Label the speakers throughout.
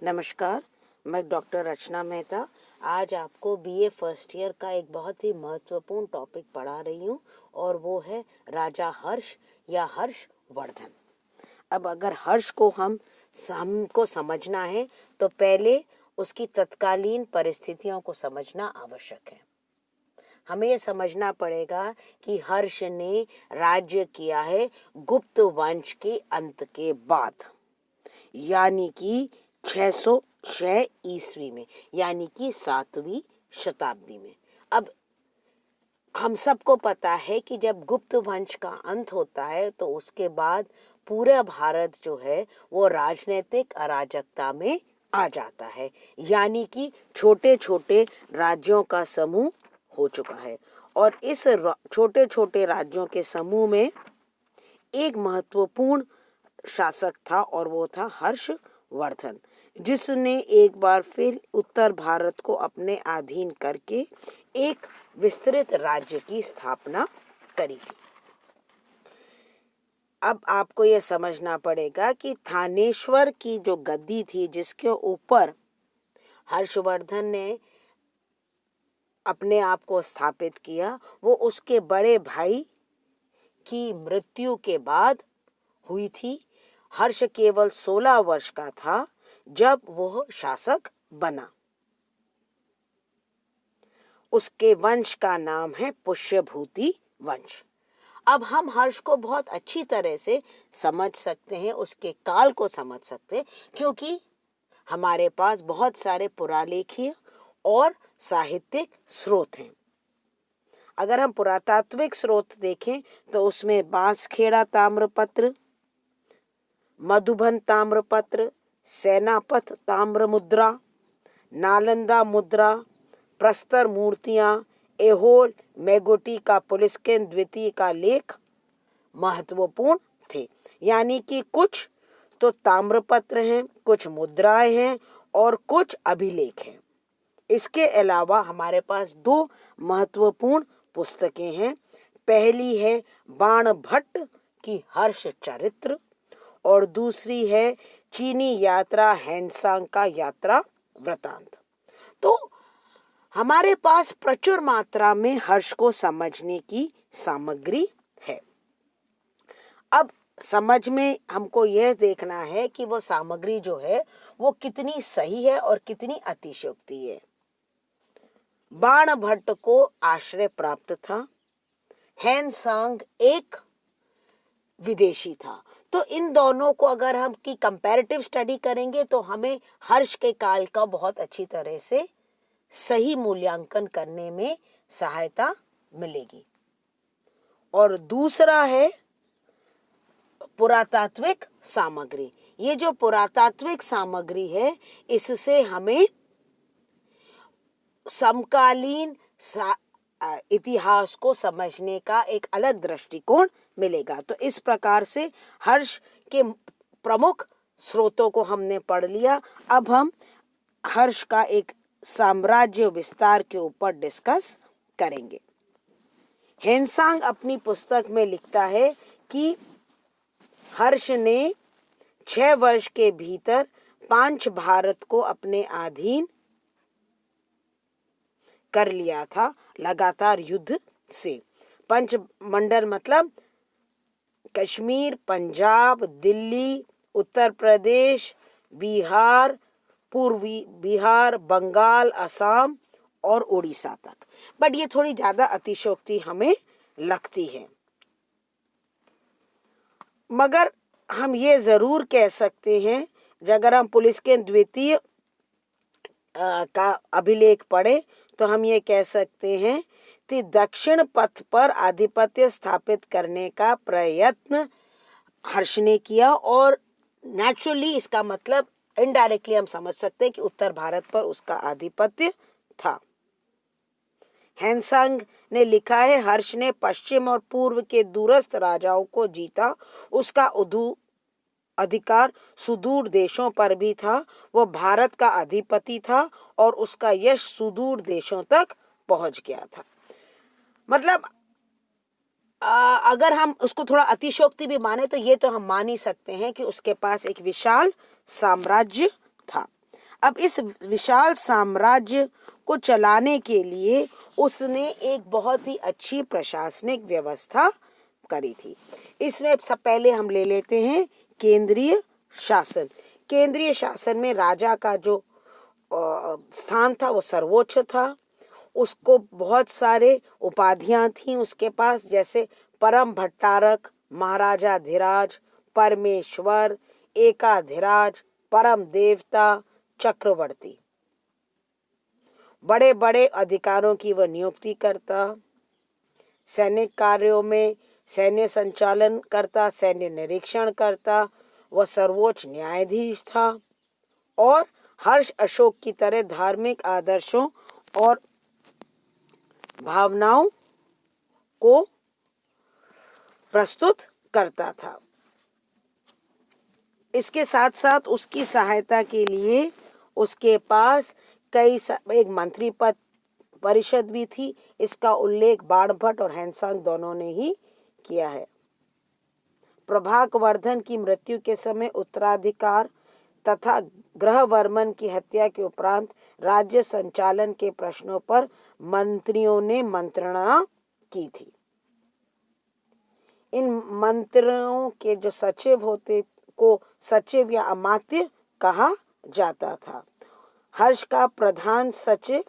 Speaker 1: नमस्कार, मैं डॉक्टर रचना मेहता आज आपको बीए फर्स्ट ईयर का एक बहुत ही महत्वपूर्ण टॉपिक पढ़ा रही हूँ और वो है राजा हर्ष या हर्षवर्धन। अब अगर हर्ष को हमको समझना है तो पहले उसकी तत्कालीन परिस्थितियों को समझना आवश्यक है। हमें ये समझना पड़ेगा कि हर्ष ने राज्य किया है गुप्त वंश के अंत के बाद, यानी कि 606 ईस्वी में, यानी कि 7वीं शताब्दी में। अब हम सबको पता है कि जब गुप्त वंश का अंत होता है तो उसके बाद पूरा भारत जो है वो राजनीतिक अराजकता में आ जाता है, यानी कि छोटे छोटे राज्यों का समूह हो चुका है। और इस छोटे छोटे राज्यों के समूह में एक महत्वपूर्ण शासक था और वो था हर्षवर्धन, जिसने एक बार फिर उत्तर भारत को अपने अधीन करके एक विस्तृत राज्य की स्थापना करी थी। अब आपको यह समझना पड़ेगा कि थानेश्वर की जो गद्दी थी जिसके ऊपर हर्षवर्धन ने अपने आप को स्थापित किया, वो उसके बड़े भाई की मृत्यु के बाद हुई थी। हर्ष केवल 16 वर्ष का था जब वह शासक बना। उसके वंश का नाम है पुष्यभूति वंश। अब हम हर्ष को बहुत अच्छी तरह से समझ सकते हैं, उसके काल को समझ सकते हैं, क्योंकि हमारे पास बहुत सारे पुरालेखीय और साहित्यिक स्रोत हैं। अगर हम पुरातात्विक स्रोत देखें तो उसमें बांसखेड़ा ताम्रपत्र, मधुबन ताम्रपत्र, सेनापथ ताम्र मुद्रा, नालंदा मुद्रा, प्रस्तर मूर्तियां, एहोल मेगोटी का पुलिस्केन द्वितीय का लेख महत्वपूर्ण थे। यानी कि कुछ तो ताम्रपत्र हैं, कुछ मुद्राएं हैं और कुछ अभिलेख हैं। इसके अलावा हमारे पास 2 महत्वपूर्ण पुस्तकें हैं। पहली है बाण भट्ट की हर्ष चरित्र और दूसरी है चीनी यात्रा हैंसांग का यात्रा वृतांत। तो हमारे पास प्रचुर मात्रा में हर्ष को समझने की सामग्री है। अब समझ में हमको यह देखना है कि वो सामग्री जो है वो कितनी सही है और कितनी अतिशयोक्ति है। बाण भट्ट को आश्रय प्राप्त था, हैंसांग एक विदेशी था। तो इन दोनों को अगर हम की कंपैरेटिव स्टडी करेंगे तो हमें हर्ष के काल का बहुत अच्छी तरह से सही मूल्यांकन करने में सहायता मिलेगी। और दूसरा है पुरातात्विक सामग्री। ये जो पुरातात्विक सामग्री है इससे हमें समकालीन इतिहास को समझने का एक अलग दृष्टिकोण मिलेगा। तो इस प्रकार से हर्ष के प्रमुख स्रोतों को हमने पढ़ लिया। अब हम हर्ष का एक साम्राज्य विस्तार के ऊपर डिस्कस करेंगे। हैंसांग अपनी पुस्तक में लिखता है कि हर्ष ने 6 वर्ष के भीतर पांच भारत को अपने अधीन कर लिया था लगातार युद्ध से। पंच मंडल मतलब कश्मीर, पंजाब, दिल्ली, उत्तर प्रदेश, बिहार, पूर्वी बिहार, बंगाल, असम और उड़ीसा तक। बट ये थोड़ी ज्यादा अतिशयोक्ति हमें लगती है। मगर हम ये जरूर कह सकते हैं, अगर हम पुलिस्केन द्वितीय का अभिलेख पढ़े तो हम ये कह सकते हैं कि दक्षिण पथ पर आधिपत्य स्थापित करने का प्रयत्न हर्ष ने किया और नेचुरली इसका मतलब इनडायरेक्टली हम समझ सकते हैं कि उत्तर भारत पर उसका आधिपत्य था। हैंसांग ने लिखा है, हर्ष ने पश्चिम और पूर्व के दूरस्थ राजाओं को जीता। उसका अधिकार सुदूर देशों पर भी था। वह भारत का अधिपति था और उसका यश सुदूर देशों तक पहुंच गया था। मतलब अगर हम उसको थोड़ा अतिशयोक्ति भी माने तो ये तो हम मान ही सकते हैं कि उसके पास एक विशाल साम्राज्य था। अब इस विशाल साम्राज्य को चलाने के लिए उसने एक बहुत ही अच्छी प्रशासनिक व्यवस्था करी थी। इसमें सब पहले हम ले लेते हैं केंद्रीय शासन। केंद्रीय शासन में राजा का जो स्थान था वो सर्वोच्च था। उसको बहुत सारे उपाधियां थीं उसके पास, जैसे परम भट्टारक, महाराजाधिराज, परमेश्वर, एकाधिराज, परम देवता, चक्रवर्ती। बड़े बड़े अधिकारों की वह नियुक्ति करता, सैनिक कार्यों में सैन्य संचालन करता, सैन्य निरीक्षण करता। वह सर्वोच्च न्यायाधीश था और हर्ष अशोक की तरह धार्मिक आदर्शों और भावनाओं को प्रस्तुत करता था। इसके साथ साथ उसकी सहायता के लिए उसके पास एक मंत्री पद परिषद भी थी। इसका उल्लेख बाणभट्ट और हैंसांग दोनों ने ही किया है। प्रभाकवर्धन की मृत्यु के समय उत्तराधिकार तथा ग्रहवर्मन की हत्या के उपरांत राज्य संचालन के प्रश्नों पर मंत्रियों ने मंत्रणा की थी। इन मंत्रियों के जो सचिव होते को सचिव या अमात्य कहा जाता था। हर्ष का प्रधान सचिव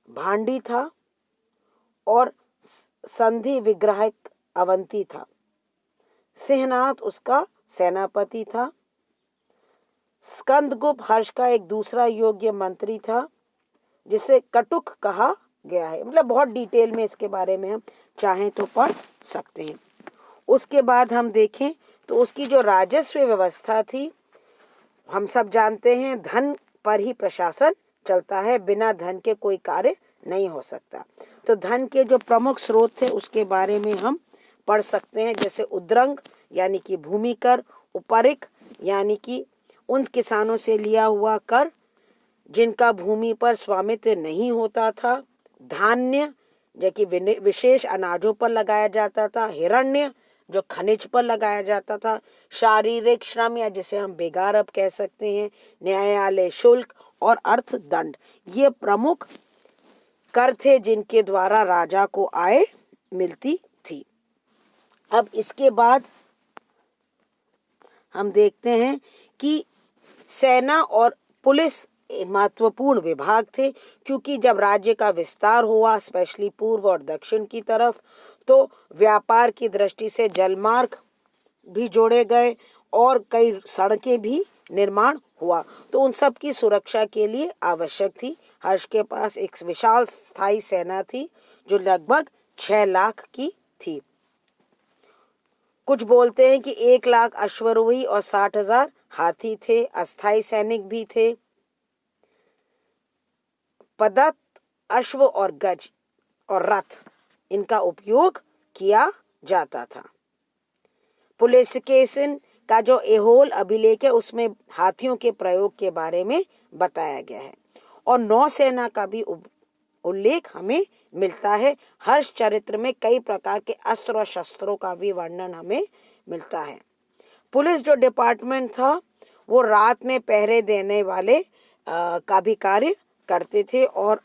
Speaker 1: भांडी था और संधि विग्राहक अवंती था। सिंहनाथ उसका सेनापति था। स्कंदगुप्त हर्ष का एक दूसरा योग्य मंत्री था जिसे कटुक कहा गया है। मतलब बहुत डिटेल में इसके बारे में हम चाहें तो पढ़ सकते हैं। उसके बाद हम देखें तो उसकी जो राजस्व व्यवस्था थी, हम सब जानते हैं धन पर ही प्रशासन चलता है, बिना धन के कोई कार्य नहीं हो सकता। तो धन के जो प्रमुख स्रोत थे उसके बारे में हम पढ़ सकते हैं, जैसे उद्रंग यानी कि भूमि कर, उपरिक यानी कि उन किसानों से लिया हुआ कर जिनका भूमि पर स्वामित्व नहीं होता था, धान्य जो कि विशेष अनाजों पर लगाया जाता था, हिरण्य जो खनिज पर लगाया जाता था, शारीरिक श्रम या जिसे हम बेगारब कह सकते हैं, न्यायालय शुल्क और अर्थदंड, ये प्रमुख कर थे जिनके द्वारा राजा को आय मिलती थी। अब इसके बाद हम देखते हैं कि सेना और पुलिस महत्वपूर्ण विभाग थे, क्योंकि जब राज्य का विस्तार हुआ स्पेशली पूर्व और दक्षिण की तरफ, तो व्यापार की दृष्टि से जलमार्ग भी जोड़े गए और कई सड़कें भी निर्माण हुआ। तो उन सब की सुरक्षा के लिए आवश्यक थी। हर्ष के पास एक विशाल स्थायी सेना थी जो लगभग 6 लाख की थी। कुछ बोलते हैं कि 1 लाख अश्वरोही और 60,000 हाथी थे। अस्थायी सैनिक भी थे। पदत्त, अश्व और गज और रथ इनका उपयोग किया जाता था। पुलकेशिन का जो एहोल अभिलेख है उसमें हाथियों के प्रयोग के बारे में बताया गया है और नौसेना का भी उल्लेख हमें मिलता है। हर्ष चरित्र में कई प्रकार के अस्त्र और शस्त्रों का भी वर्णन हमें मिलता है। पुलिस जो डिपार्टमेंट था वो रात में पहरे देने वाले का भी कार्य करते थे और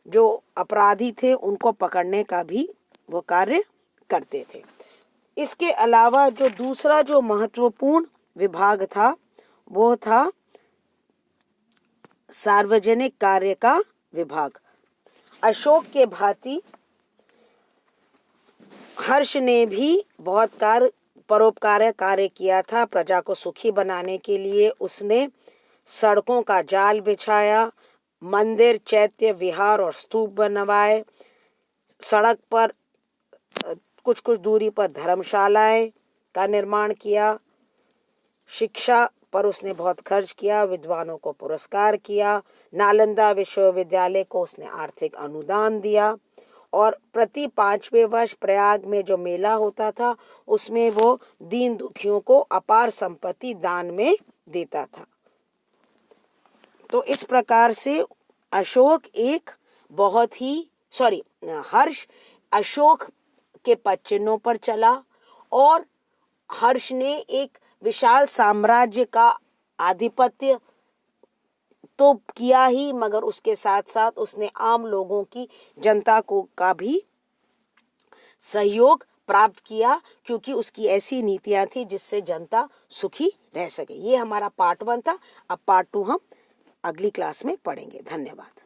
Speaker 1: जो अपराधी थे उनको पकड़ने का भी वो कार्य करते थे। इसके अलावा जो दूसरा जो महत्वपूर्ण विभाग था वो था सार्वजनिक कार्य का विभाग। अशोक के भांति हर्ष ने भी बहुत परोपकार कार्य किया था। प्रजा को सुखी बनाने के लिए उसने सड़कों का जाल बिछाया, मंदिर, चैत्य, विहार और स्तूप बनवाए, सड़क पर कुछ कुछ दूरी पर धर्मशालाएं का निर्माण किया, शिक्षा पर उसने बहुत खर्च किया, विद्वानों को पुरस्कार किया, नालंदा विश्वविद्यालय को उसने आर्थिक अनुदान दिया और प्रति 5वें वर्ष प्रयाग में जो मेला होता था उसमें वो दीन दुखियों को अपार संपत्ति दान में देता था। तो इस प्रकार से हर्ष अशोक के पद चिन्हों पर चला और हर्ष ने एक विशाल साम्राज्य का आधिपत्य तो किया ही, मगर उसके साथ साथ उसने आम लोगों की, जनता को का भी सहयोग प्राप्त किया, क्योंकि उसकी ऐसी नीतियां थी जिससे जनता सुखी रह सके। ये हमारा पार्ट 1 था। अब पार्ट 2 हम अगली क्लास में पढ़ेंगे। धन्यवाद।